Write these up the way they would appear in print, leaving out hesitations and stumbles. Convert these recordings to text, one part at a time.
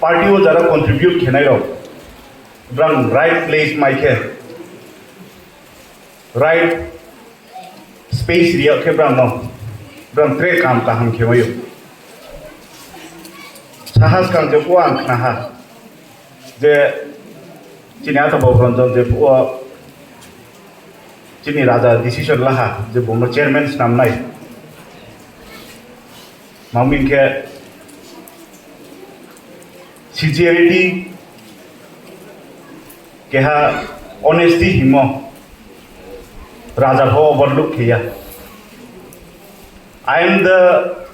Party वो जरा contribute खेनाय रो ब्रांग राइट प्लेस माइके राइट स्पेस रिया के ब्रांग नो ब्रांग ट्रे काम का हम खेवयो साहस कांग जे को आं खना जे चिन्या तो बहुरंजन जे वो चिनी राजा डिसीजन लाहा जे बुंनो चेयरमैन नाम नाय मामिन के sincerity keha honesty himo raja ho overlook kiya. I am the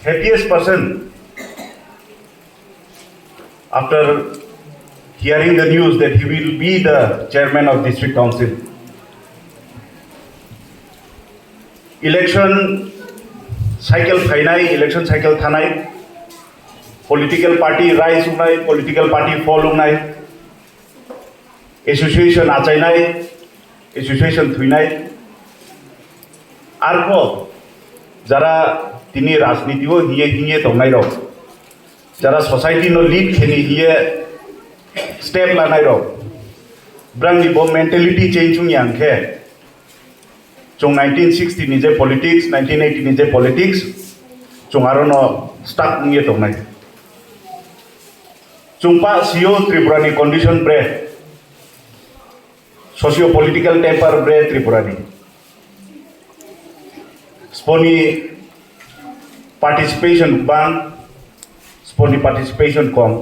happiest person after hearing the news that he will be the chairman of district council. Election cycle thainai, election cycle thanai, political party rise unai, political party fall unai, association achainai, association thuinai, arko jara tini rajniti o hiye tongnai ro, jara society no lead kheni hiye step lanai ro, brangni bo mentality change ung yang khe, chung 1960 ni je politics, 1980 ni je politics, chung aro no stuck ngiye tongnai. Chungpa CEO Tripurani condition bre socio-political temper bre Tripurani sponi participation bang sponi participation kom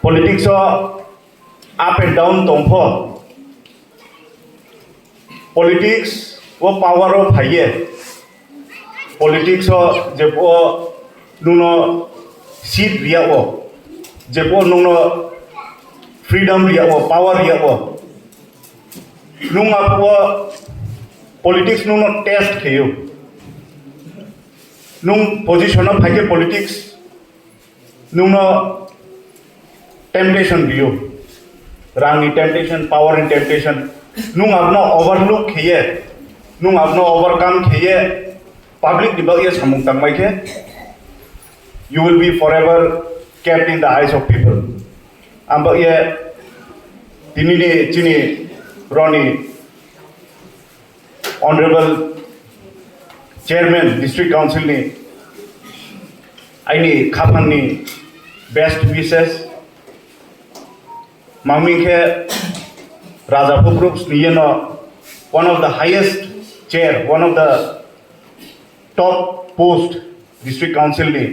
politics o up and down tongpho politics o power o bhaiye politics o jepo nuno seat ria o jepo nuno freedom ria o power ria o nunga po politics nuno test kheyo nung position of bhage politics nuno temptation rio rang in temptation power in temptation nung apno overlook kheye nung apno overcome kheye public dibagye samung tangmai ke you will be forever kept in the eyes of people. Amba ye tinini chini Ronnie honorable chairman district council ni aini khapan ni best wishes mami ke raja groups ni no one of the highest chair one of the top post district council ni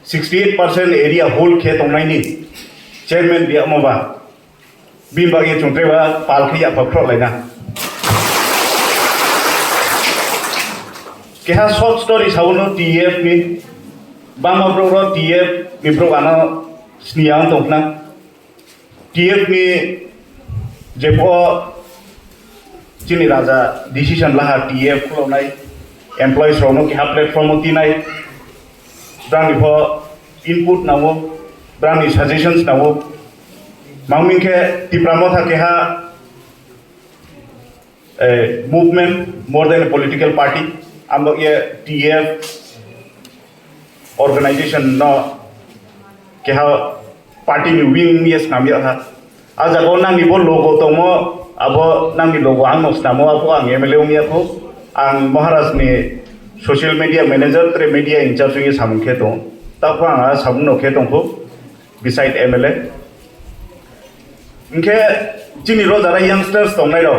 68% area whole khet onai ni chairman dia moba bimba ye chungtrewa pal khia phakro laina keha short story sauno tf ni bama bro ro tf ni bro ana sniang tokna tf ni jepo chini raja decision laha tf khulonai employees rono keha platform tinai brand for input nawo brand suggestions nawo mangmin ke tipramotha ke ha movement more than a political party ambo ye tf organization no ke ha party ni wing yes namya ha aja ko nang ni bo logo tomo abo nang ni logo ang nos namo abo ang mle umya ko ang maharaj ni social media manager tre media in charge ye samung khe dong ta ko anga samung no khe dong ko beside mla inke chini ro jara youngsters tong nai ro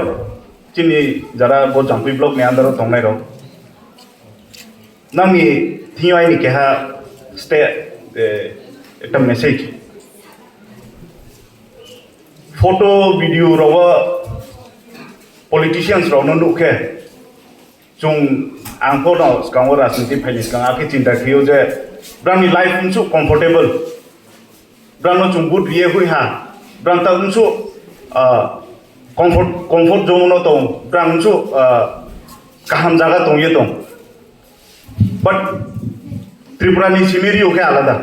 chini jara bo jampi block ne andar tong nai ro nami thiwai ni ke ha stay eta message photo video ro politicians ro no nu khe chung ang ko no skang ora sinti phailis kang ake chinta khiyo je brang ni life unsu comfortable brang no chung good ye hui ha brang ta unsu comfort zone no tong brang unsu kaham jaga tong ye tong but Tripura ni scenario ke alada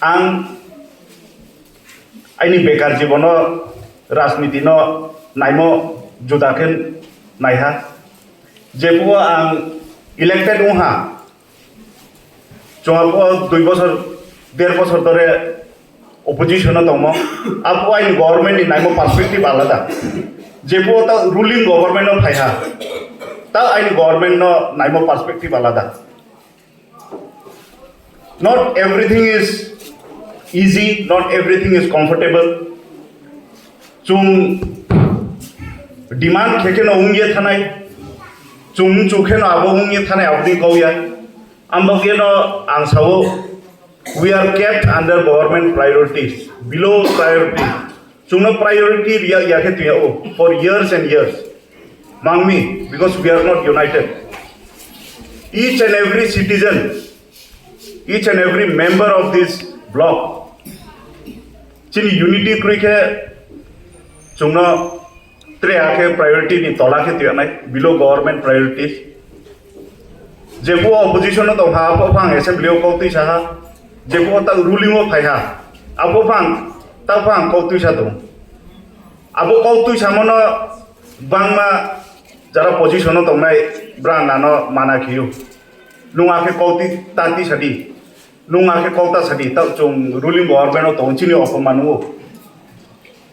ang aini bekar jibono rajniti no naimo judaken naiha jepo ang elected उहा जोंहा 2 বছর 1.5 বছর ধরে অপোজিশনে দङ अब आइन government नि नाइमो perspective आलादा जेबो ता रुलिंग गभर्नमेन्ट न फाइहा ता आइन गभर्नमेन्ट न नाइमो पर्सपेक्टिभ आलादा not everything is easy not everything is comfortable chung demand kheke no ungye thanai chung chukhe no abo ungye thanai abdi kauya ambage no angsawo we are kept under government priorities below priority chungno priority riya yakhe tuya for years and years mangmi because we are not united each and every citizen each and every member of this block chini unity krike chungno tre akhe priority ni tola ke tuya nai below government priorities jebu opposition to ha po phang assembly ko tu sa jebu ta ruling o phaiha abo phang ta phang ko tu sa to abo ko tu sa mono bangma jara position to nai brang nano mana khiu lunga ke ko ti tati sadi lunga ke ko ta sadi ta chung ruling government to chini opamanu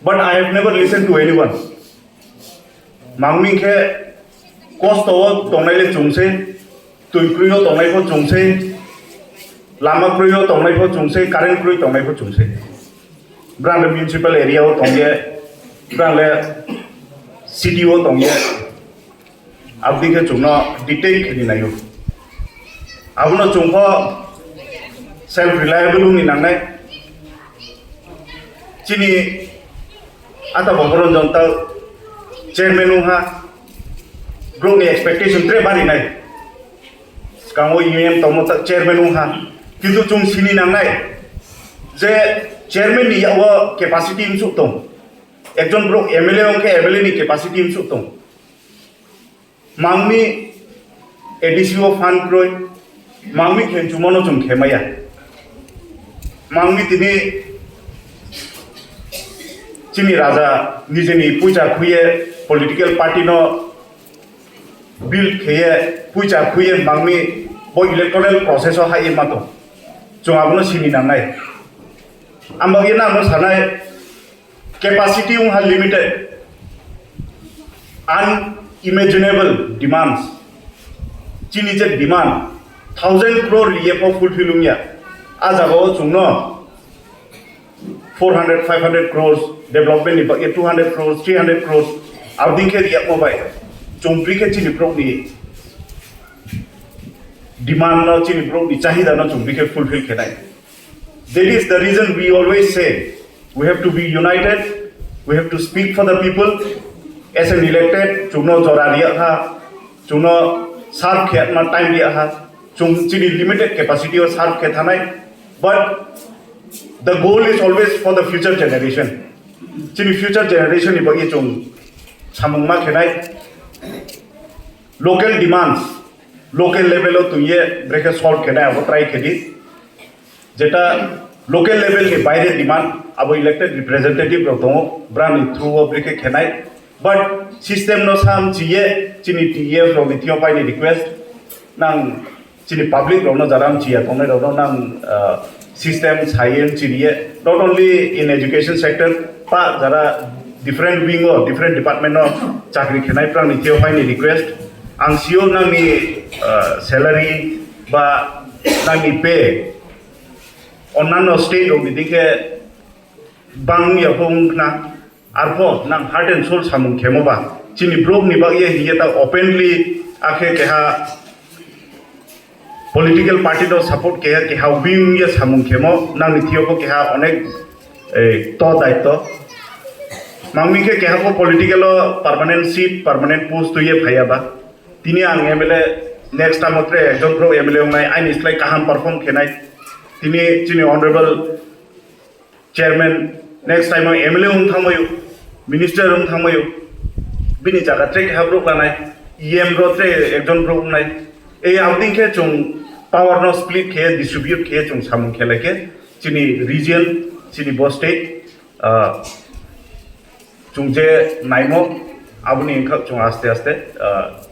but I have never listened to anyone mangmi ke cost o tonai le chungse tui kruyo tonai ko chungse lama kruyo tongai ko chungse current kruyo tongai ko chungse brand municipal area o tongye brand le city o tongye abdi ke chungno detail khini nayo abuno chungko self reliable ni nangnai chini ata boboron jonta chairman ha grow ni expectation tre bari nai kango UM tomo ta chairman ha কিন্তু chung sini nangnai je chairman ni yawa capacity imsu tong ekjon bro MLA onke MLA ni capacity imsu tong mangmi ADCO fund kroi mangmi khen chumono chung khemaya mangmi tini chini raja nijeni puja khuye political party no bill kheye puja khuye mangmi bo electoral process o hai mato chung abuno sini nangnai ambagi na mo sanai capacity ha limited unimaginable demands chini je demand 1000 crore liye po fulfilling ya ajago chungno 400 500 crores development ni ba 200 crores 300 crores abding ke riya mo bai chungpri ke chini pro ni demand no chini pro ni chahida no chungpri ke fulfill kenai that is the reason we always say we have to be united we have to speak for the people as an elected chungno jora riya ha chungno sarf khet ma time riya ha chung chini limited capacity or sarf khet hanai but the goal is always for the future generation chini future generation ni bagi chung samung ma khenai local demands local level o tuye break solve khenai abo try khedi jeta local level ke baire demand abo elected representative ro tongo brand through o break khenai but system no sam chiye chini TF ro nitio pai ni request nang chini public ro no jaram chiya tonai ro nang system science chiye not only in education sector pa jara different wing or different department no chakri khenai prang nitio pai ni request ang sio nang ni salary ba nang ni pay onnanno state o bidike bang ya hong na arpo nang heart and soul samung khemoba chini blog ni ba ye hiya ta openly akhe keha political party do support keha wing ye samung khemo nang nitio ko keha onek to daitto mangmi ke keha ko political permanent seat permanent post to ye phaya ba tini ang MLA next time otre ekjon pro MLA ngai ain islai kaham perform khenai tini chini honorable chairman next time MLA thangmayu minister thangmayu bini jaga tre habro kanai EM ro tre ekjon pro nai ei outing ke chung power no split ke distribute ke chung samung khelake chini region chini bo state chung je naimo aboni ingkak chung aste aste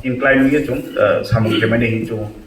incline ni chung samung kemani hi chung